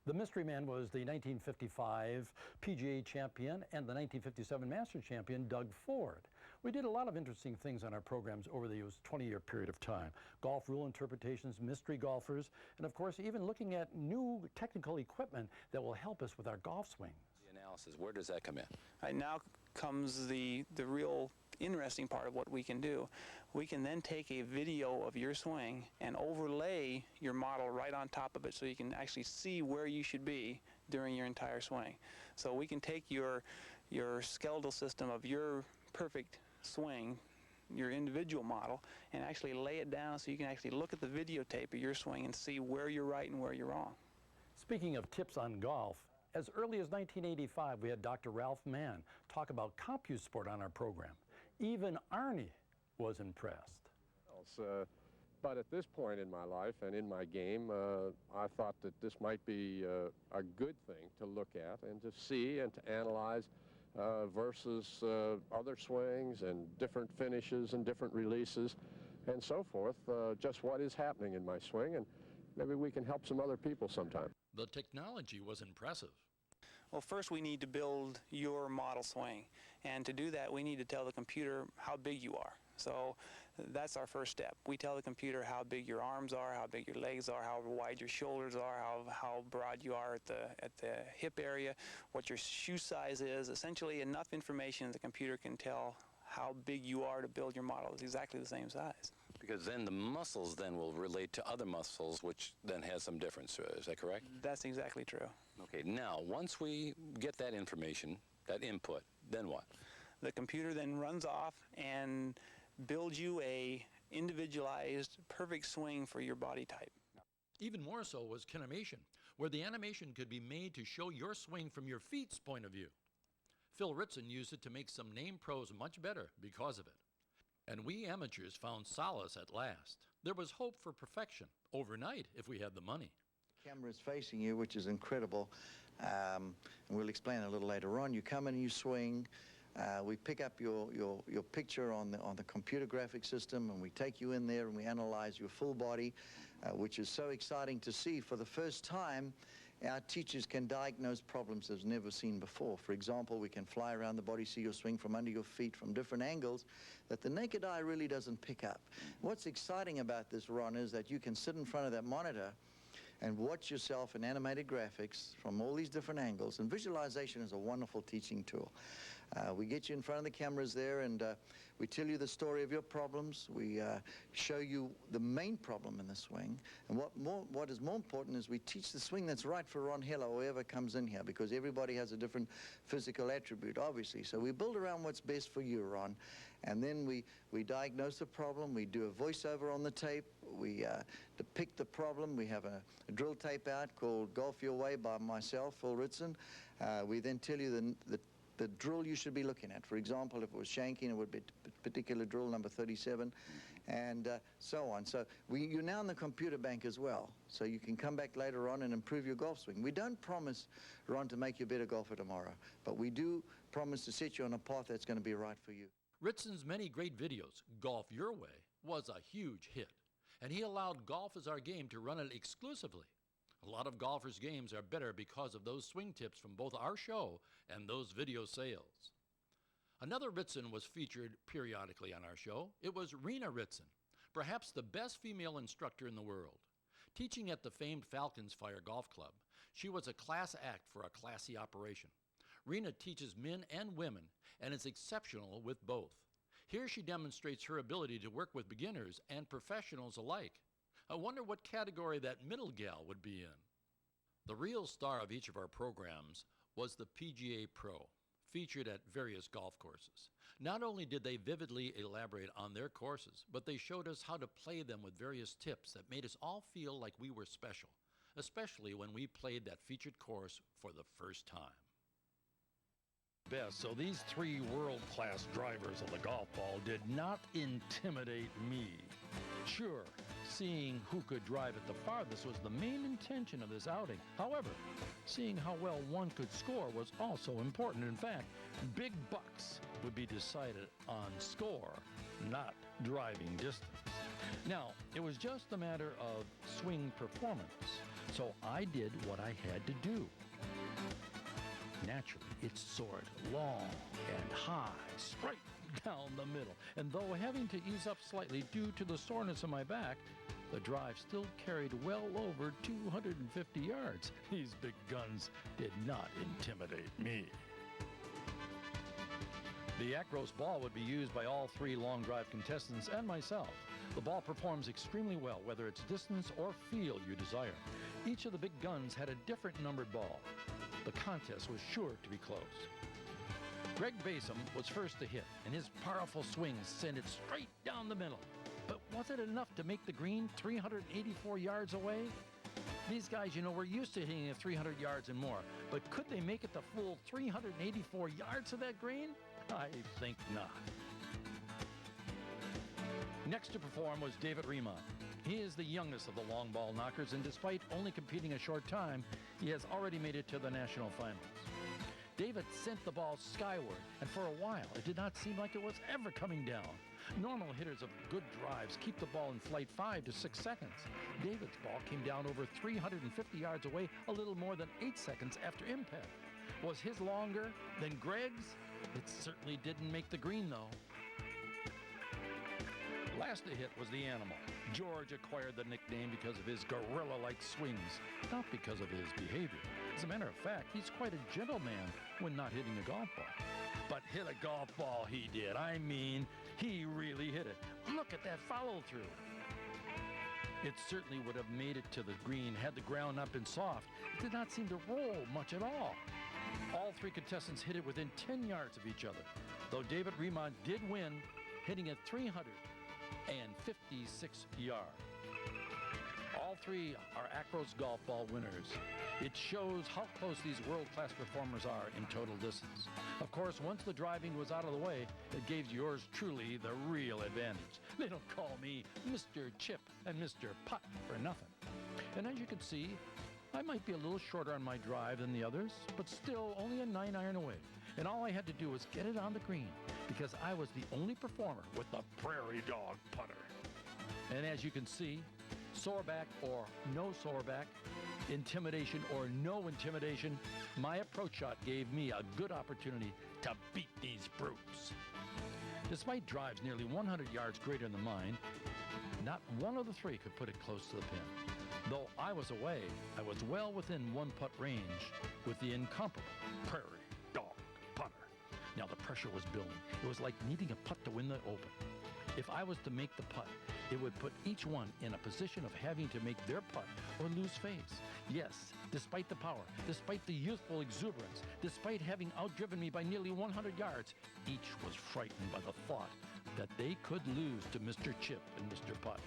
The Mystery Man was the 1955 PGA champion and the 1957 Masters champion, Doug Ford. We did a lot of interesting things on our programs over the 20-year period of time. Golf rule interpretations, mystery golfers, and of course even looking at new technical equipment that will help us with our golf swing. The analysis, where does that come in? Right, now comes the real interesting part of what we can do. We can then take a video of your swing and overlay your model right on top of it so you can actually see where you should be during your entire swing. So we can take your skeletal system of your perfect swing, your individual model, and actually lay it down so you can actually look at the videotape of your swing and see where you're right and where you're wrong. Speaking of tips on golf, as early as 1985 we had Dr. Ralph Mann talk about CompuSport on our program. Even Arnie was impressed. But at this point in my life and in my game, I thought that this might be a good thing to look at and to see and to analyze versus other swings and different finishes and different releases and so forth, just what is happening in my swing, and maybe we can help some other people sometime. The technology was impressive. Well, first we need to build your model swing, and to do that we need to tell the computer how big you are. So that's our first step. We tell the computer how big your arms are, how big your legs are, how wide your shoulders are, how broad you are at the hip area, what your shoe size is. Essentially enough information the computer can tell how big you are to build your model. It's exactly the same size. Because then the muscles then will relate to other muscles, which then has some difference to it. Is that correct? That's exactly true. Okay, now once we get that information, that input, then what? The computer then runs off and builds you a individualized perfect swing for your body type. Even more so was Kinemation, where the animation could be made to show your swing from your feet's point of view. Phil Ritson used it to make some name pros much better because of it. And we amateurs found solace at last. There was hope for perfection overnight if we had the money. The camera is facing you, which is incredible. And we'll explain a little later on. You come in and you swing. We pick up your picture on the computer graphic system, and we take you in there and we analyze your full body, which is so exciting to see. For the first time, our teachers can diagnose problems they've never seen before. For example, we can fly around the body, see your swing from under your feet from different angles that the naked eye really doesn't pick up. What's exciting about this, Ron, is that you can sit in front of that monitor and watch yourself in animated graphics from all these different angles. And visualization is a wonderful teaching tool. We get you in front of the cameras there, and we tell you the story of your problems. We show you the main problem in the swing. And what is more important is we teach the swing that's right for Ron Hill or whoever comes in here, because everybody has a different physical attribute, obviously. So we build around what's best for you, Ron. And then we diagnose the problem. We do a voiceover on the tape. We depict the problem. We have a drill tape out called Golf Your Way by myself, Phil Ritson. We then tell you the drill you should be looking at. For example, if it was shanking, it would be particular drill number 37, and so on. So you're now in the computer bank as well, so you can come back later on and improve your golf swing. We don't promise, Ron, to make you a better golfer tomorrow, but we do promise to set you on a path that's going to be right for you. Ritson's many great videos, Golf Your Way, was a huge hit, and he allowed Golf Is Our Game to run it exclusively. A lot of golfers' games are better because of those swing tips from both our show and those video sales. Another Ritson was featured periodically on our show. It was Rena Ritson, perhaps the best female instructor in the world. Teaching at the famed Falcons Fire Golf Club, She was a class act for a classy operation. Rena teaches men and women and is exceptional with both. Here she demonstrates her ability to work with beginners and professionals alike. I wonder what category that middle gal would be in. The real star of each of our programs was the PGA Pro, featured at various golf courses. Not only did they vividly elaborate on their courses, but they showed us how to play them with various tips that made us all feel like we were special, especially when we played that featured course for the first time. Best, so these three world-class drivers of the golf ball did not intimidate me. Sure, seeing who could drive it the farthest was the main intention of this outing. However, seeing how well one could score was also important. In fact, big bucks would be decided on score, not driving distance. Now, it was just a matter of swing performance, so I did what I had to do. Naturally, it soared long and high, straight down the middle. And though having to ease up slightly due to the soreness in my back, the drive still carried well over 250 yards. These big guns did not intimidate me. The Acros ball would be used by all three long drive contestants and myself. The ball performs extremely well, whether it's distance or field you desire. Each of the big guns had a different numbered ball. The contest was sure to be close. Greg Basom was first to hit, and his powerful swing sent it straight down the middle. But was it enough to make the green 384 yards away? These guys, you know, were used to hitting it 300 yards and more, but could they make it the full 384 yards to that green? I think not. Next to perform was David Remont. He is the youngest of the long ball knockers, and despite only competing a short time, he has already made it to the national finals. David sent the ball skyward, and for a while, it did not seem like it was ever coming down. Normal hitters of good drives keep the ball in flight 5 to 6 seconds. David's ball came down over 350 yards away a little more than 8 seconds after impact. Was his longer than Greg's? It certainly didn't make the green, though. Last to hit was the Animal. George acquired the nickname because of his gorilla-like swings, not because of his behavior. As a matter of fact, he's quite a gentleman when not hitting a golf ball. But hit a golf ball he did. I mean, he really hit it. Look at that follow-through. It certainly would have made it to the green had the ground not been soft. It did not seem to roll much at all. All three contestants hit it within 10 yards of each other, though David Remont did win, hitting it 356 yards. All three are Acros golf ball winners. It shows how close these world-class performers are in total distance. Of course, once the driving was out of the way, it gave yours truly the real advantage. They don't call me Mr. Chip and Mr. Putt for nothing. And as you can see, I might be a little shorter on my drive than the others, but still only a 9-iron away. And all I had to do was get it on the green, because I was the only performer with the Prairie Dog putter. And as you can see, soreback or no soreback, intimidation or no intimidation, my approach shot gave me a good opportunity to beat these brutes. Despite drives nearly 100 yards greater than mine, not one of the three could put it close to the pin. Though I was away, I was well within one-putt range with the incomparable Prairie Dog putter. Now the pressure was building. It was like needing a putt to win the Open. If I was to make the putt, it would put each one in a position of having to make their putt or lose face. Yes, despite the power, despite the youthful exuberance, despite having outdriven me by nearly 100 yards, each was frightened by the thought that they could lose to Mr. Chip and Mr. Putt.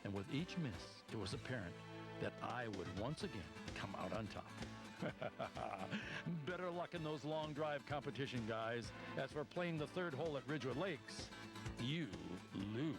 And with each miss, it was apparent that I would once again come out on top. Better luck in those long drive competition, guys. As for playing the third hole at Ridgewood Lakes, you lose.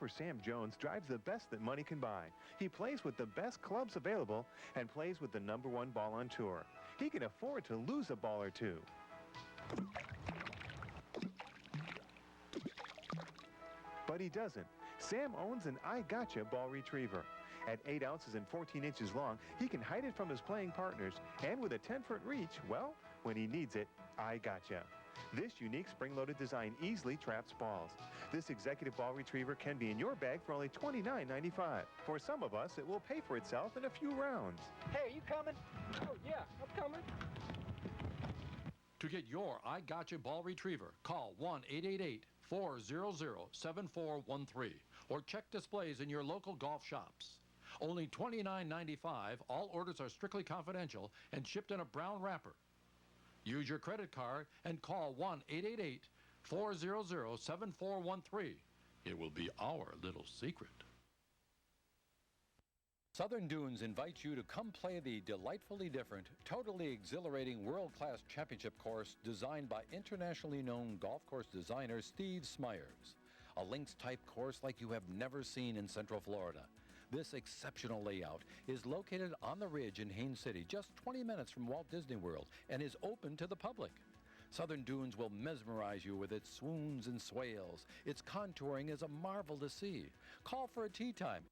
golfer Sam Jones drives the best that money can buy. He plays with the best clubs available and plays with the #1 ball on tour. He can afford to lose a ball or two. But he doesn't. Sam owns an I Gotcha ball retriever. At 8 ounces and 14 inches long, he can hide it from his playing partners, and with a 10-foot reach, well, when he needs it, I Gotcha. This unique spring-loaded design easily traps balls. This executive ball retriever can be in your bag for only $29.95. For some of us, it will pay for itself in a few rounds. Hey, are you coming? Oh, yeah, I'm coming. To get your I Gotcha ball retriever, call 1-888-400-7413 or check displays in your local golf shops. Only $29.95. All orders are strictly confidential and shipped in a brown wrapper. Use your credit card and call 1-888-400-7413. It will be our little secret. Southern Dunes invites you to come play the delightfully different, totally exhilarating world-class championship course designed by internationally known golf course designer Steve Smyers. A links-type course like you have never seen in Central Florida. This exceptional layout is located on the ridge in Haines City, just 20 minutes from Walt Disney World, and is open to the public. Southern Dunes will mesmerize you with its swoons and swales. Its contouring is a marvel to see. Call for a tee time.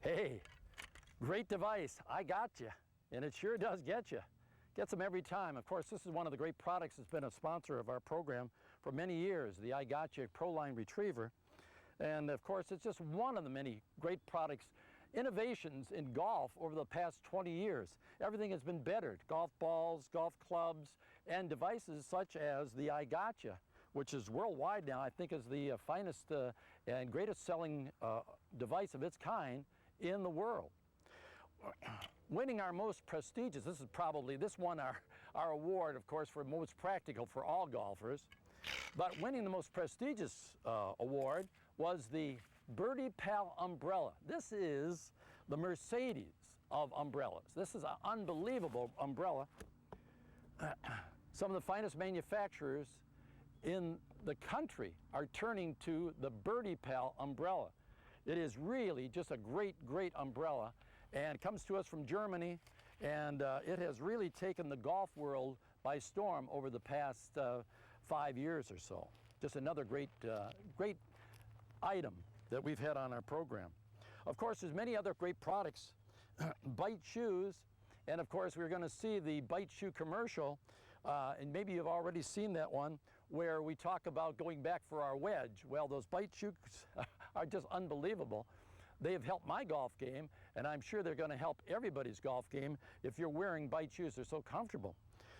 Hey, great device. I got you. And it sure does get you. Gets them every time. Of course, this is one of the great products that's been a sponsor of our program for many years, the I Gotcha Proline Retriever. And of course, it's just one of the many great products, innovations in golf over the past 20 years. Everything has been bettered. Golf balls, golf clubs, and devices such as the I Gotcha, which is worldwide now, I think is the finest and greatest selling device of its kind in the world. Winning our most prestigious, this won our award, of course, for most practical for all golfers. But winning the most prestigious award was the Birdie Pal umbrella. This is the Mercedes of umbrellas. This is an unbelievable umbrella. Some of the finest manufacturers in the country are turning to the Birdie Pal umbrella. It is really just a great, great umbrella, and it comes to us from Germany, and it has really taken the golf world by storm over the past 5 years or so. Just another great, great item that we've had on our program. Of course, there's many other great products, Bite shoes, and of course we're going to see the Bite shoe commercial, and maybe you've already seen that one, where we talk about going back for our wedge. Well, those Bite shoes are just unbelievable. They have helped my golf game, and I'm sure they're going to help everybody's golf game if you're wearing Bite shoes. They're so comfortable.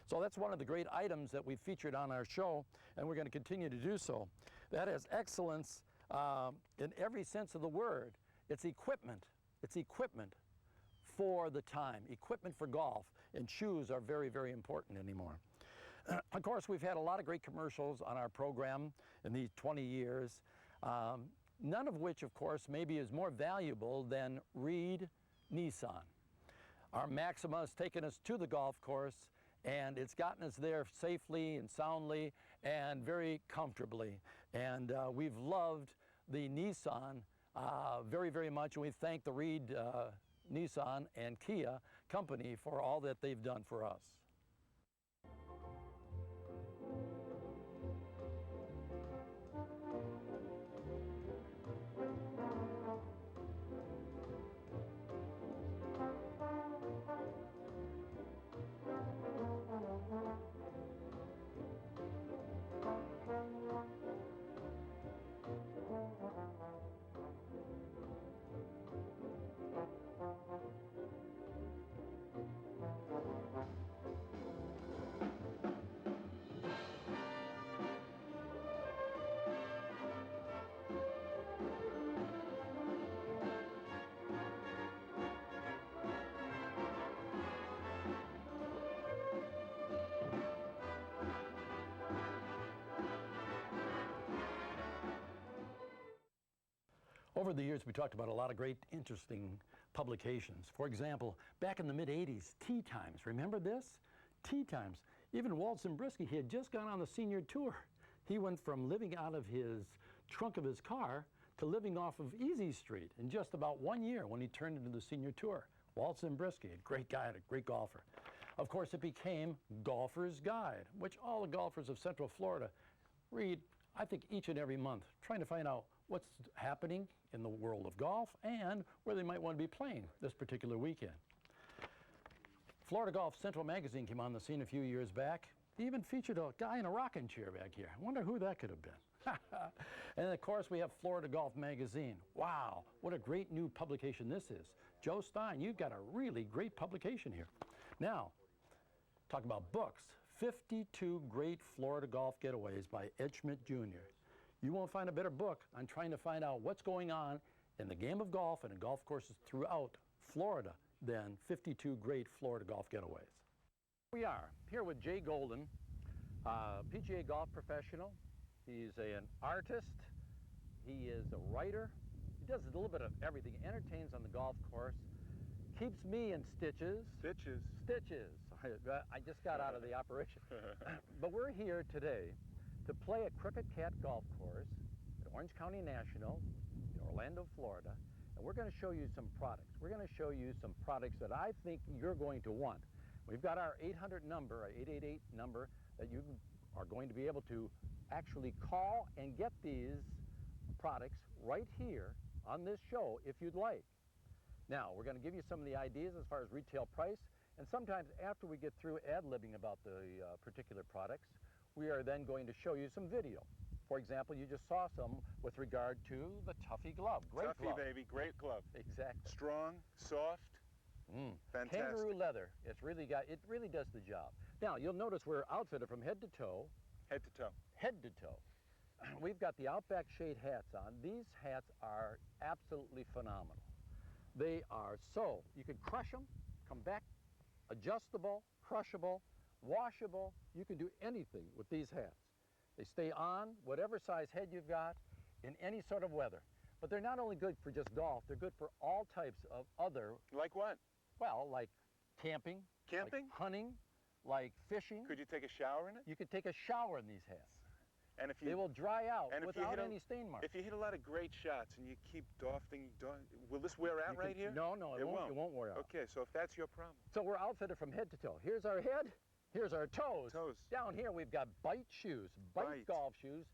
So that's one of the great items that we've featured on our show, and we're going to continue to do so. That has excellence in every sense of the word. It's equipment. It's equipment for the time, equipment for golf, and shoes are very, very important anymore. Of course, we've had a lot of great commercials on our program in these 20 years, none of which, of course, maybe is more valuable than Reed Nissan. Our Maxima has taken us to the golf course, and it's gotten us there safely and soundly and very comfortably. And we've loved the Nissan very, very much, and we thank the Reed Nissan and Kia company for all that they've done for us. Over the years, we talked about a lot of great, interesting publications. For example, back in the mid-'80s, Tee Times. Remember this? Tee Times. Even Walt Zabriskie, he had just gone on the senior tour. He went from living out of his trunk of his car to living off of Easy Street in just about 1 year when he turned into the senior tour. Walt Zabriskie, a great guy and a great golfer. Of course, it became Golfer's Guide, which all the golfers of Central Florida read, I think, each and every month, trying to find out what's happening in the world of golf and where they might want to be playing this particular weekend. Florida Golf Central magazine came on the scene a few years back. They even featured a guy in a rocking chair back here. I wonder who that could have been. And of course, we have Florida Golf magazine. Wow, what a great new publication this is. Joe Stein, you've got a really great publication here. Now, talk about books. 52 Great Florida Golf Getaways by Ed Schmidt Jr. You won't find a better book on trying to find out what's going on in the game of golf and in golf courses throughout Florida than 52 Great Florida Golf Getaways. We are here with Jay Golden, PGA golf professional. He's an artist. He is a writer. He does a little bit of everything. He entertains on the golf course. Keeps me in stitches. Stitches. Stitches. I just got out of the operation. But we're here today to play at Crooked Cat Golf Course at Orange County National in Orlando, Florida. And we're going to show you some products. We're going to show you some products that I think you're going to want. We've got our 800 number, our 888 number, that you are going to be able to actually call and get these products right here on this show if you'd like. Now, we're going to give you some of the ideas as far as retail price, and sometimes after we get through ad-libbing about the particular products, we are then going to show you some video. For example, you just saw some with regard to the Tuffy glove. Great Tuffy, glove. baby, great glove. Exactly. Strong, soft, fantastic. Kangaroo leather. It really does the job. Now, you'll notice we're outfitted from head to toe. Head to toe. Head to toe. We've got the Outback Shade hats on. These hats are absolutely phenomenal. They are so, you can crush them, come back, adjustable, crushable, washable. You can do anything with these hats. They stay on whatever size head you've got in any sort of weather. But they're not only good for just golf, they're good for all types of other... Like what? Well, like camping. Camping? Like hunting, like fishing. Could you take a shower in it? You could take a shower in these hats. And if you, they will dry out and without any stain marks. If you hit a lot of great shots and you keep dofting, will this wear out right here? No, it won't wear out. Okay, so if that's your problem. So we're outfitted from head to toe. Here's our head, here's our toes. Down here we've got bite shoes, bite golf shoes.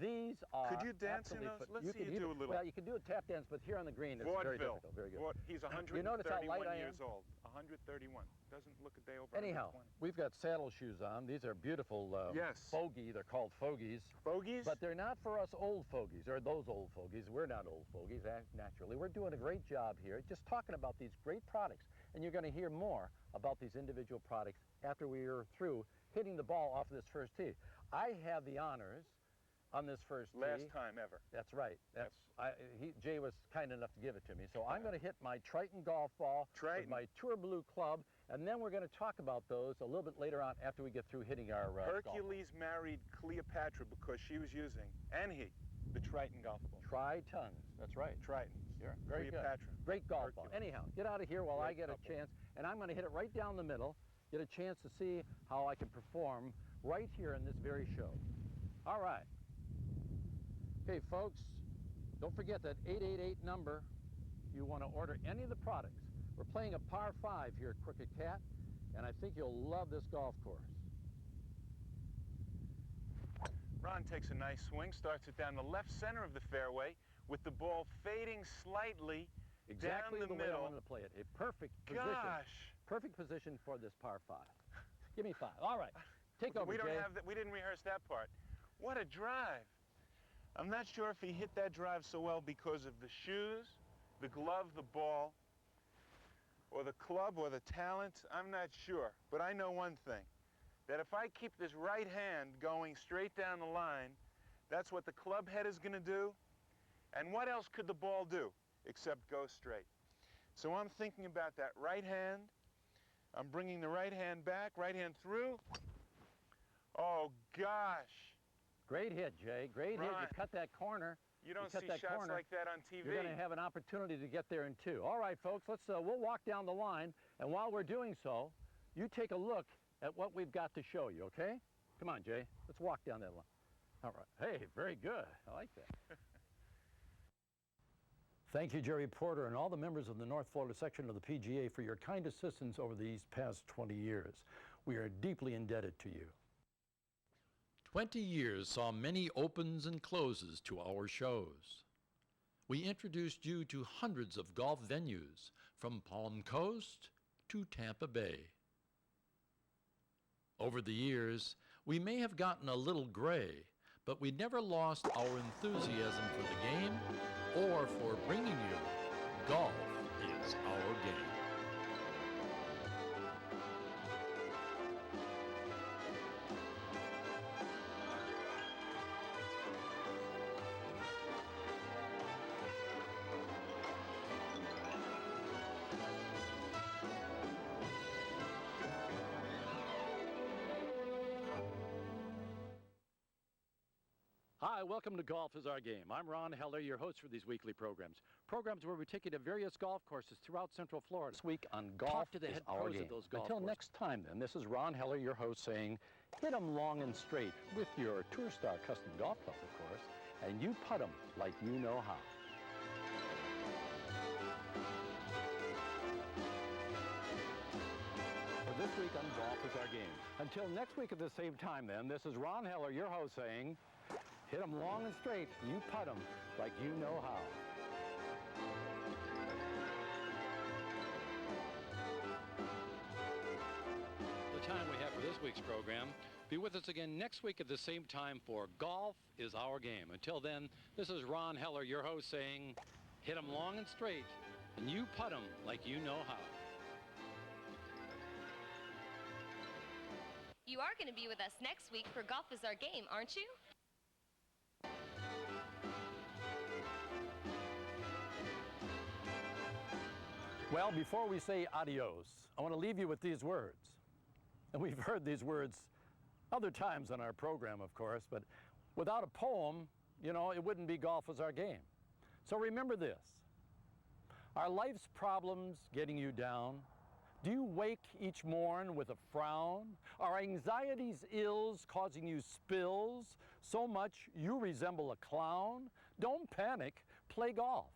These are... Could you dance in those? Let's see you do a little. Well, you can do a tap dance, but here on the green it's very difficult. Very good. He's 131 you notice how light I am? years old. 131. Doesn't look a day over Anyhow, 120. we've got saddle shoes on. These are beautiful fogey. They're called fogies. Fogies? But they're not for us old fogies, or those old fogies. We're not old fogies, naturally. We're doing a great job here just talking about these great products. And you're going to hear more about these individual products after we are through hitting the ball off of this first tee. I have the honors on this first tee. Last time ever. That's right. Jay was kind enough to give it to me. So I'm going to hit my Triton golf ball with my Tour Blue club, and then we're going to talk about those a little bit later on after we get through hitting our Hercules married Cleopatra because she was using, and he, the Triton golf ball. Tritons. That's right. Tritons. Yeah, very Cleopatra. good. Great golf ball. Anyhow, get out of here while I get a chance, and I'm going to hit it right down the middle, get a chance to see how I can perform right here in this very show. All right. Okay, folks, don't forget that 888 number. You want to order any of the products. We're playing a par 5 here at Crooked Cat, and I think you'll love this golf course. Ron takes a nice swing, starts it down the left center of the fairway with the ball fading slightly exactly down the way middle. I wanted to play it. A perfect position. Gosh. Perfect position for this par 5. Give me 5. All right. Take over, We don't Jay. have that. We didn't rehearse that part. What a drive. I'm not sure if he hit that drive so well because of the shoes, the glove, the ball, or the club, or the talent. I'm not sure. But I know one thing, that if I keep this right hand going straight down the line, that's what the club head is going to do. And what else could the ball do except go straight? So I'm thinking about that right hand. I'm bringing the right hand back, right hand through. Oh, gosh. Great hit, Jay. Great hit. Ron, You cut that corner. You don't cut see that shots corner. like that on TV. You're going to have an opportunity to get there in 2. All right, folks, we'll walk down the line, and while we're doing so, you take a look at what we've got to show you, okay? Come on, Jay. Let's walk down that line. All right. Hey, very good. I like that. Thank you, Jerry Porter, and all the members of the North Florida section of the PGA for your kind assistance over these past 20 years. We are deeply indebted to you. 20 years saw many opens and closes to our shows. We introduced you to hundreds of golf venues, from Palm Coast to Tampa Bay. Over the years, we may have gotten a little gray, but we never lost our enthusiasm for the game or for bringing you Golf is Our Game. Hi, welcome to Golf is Our Game. I'm Ron Heller, your host for these weekly programs. Programs where we take you to various golf courses throughout Central Florida. This week on Golf to the is head Our pros Game. of those golf Until courses. next time, then, this is Ron Heller, your host, saying, hit 'em long and straight with your Tour Star Custom Golf Club, of course, and you putt 'em like you know how. For this week on Golf is Our Game. Until next week at the same time, then, this is Ron Heller, your host, saying, hit 'em long and straight, you putt 'em like you know how. The time we have for this week's program. Be with us again next week at the same time for Golf is Our Game. Until then, this is Ron Heller, your host, saying, hit 'em long and straight, and you putt 'em like you know how. You are going to be with us next week for Golf is Our Game, aren't you? Well, before we say adios, I want to leave you with these words. And we've heard these words other times on our program, of course, but without a poem, you know, it wouldn't be Golf is Our Game. So remember this. Are life's problems getting you down? Do you wake each morn with a frown? Are anxiety's ills causing you spills so much you resemble a clown? Don't panic, play golf.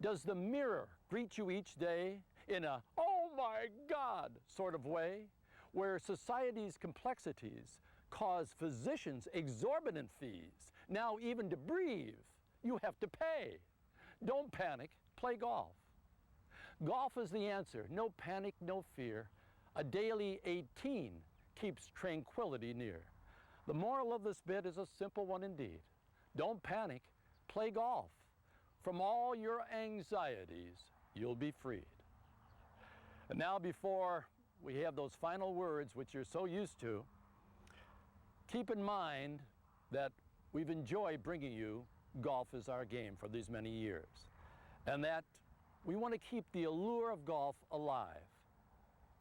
Does the mirror greet you each day in a, oh my God, sort of way, where society's complexities cause physicians exorbitant fees? Now even to breathe, you have to pay. Don't panic, play golf. Golf is the answer. No panic, no fear. A daily 18 keeps tranquility near. The moral of this bit is a simple one indeed. Don't panic, play golf. From all your anxieties, you'll be freed. And now, before we have those final words, which you're so used to, keep in mind that we've enjoyed bringing you Golf is Our Game for these many years, and that we want to keep the allure of golf alive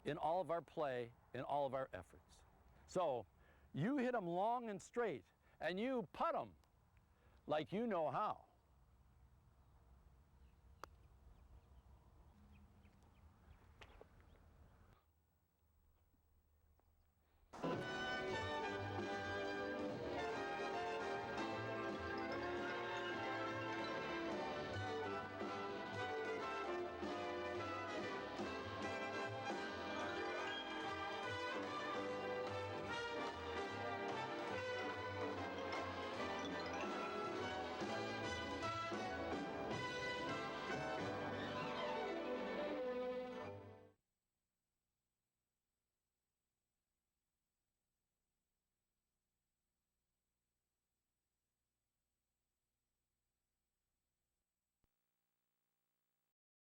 in all of our play, in all of our efforts. So, you hit 'em long and straight, and you putt 'em like you know how.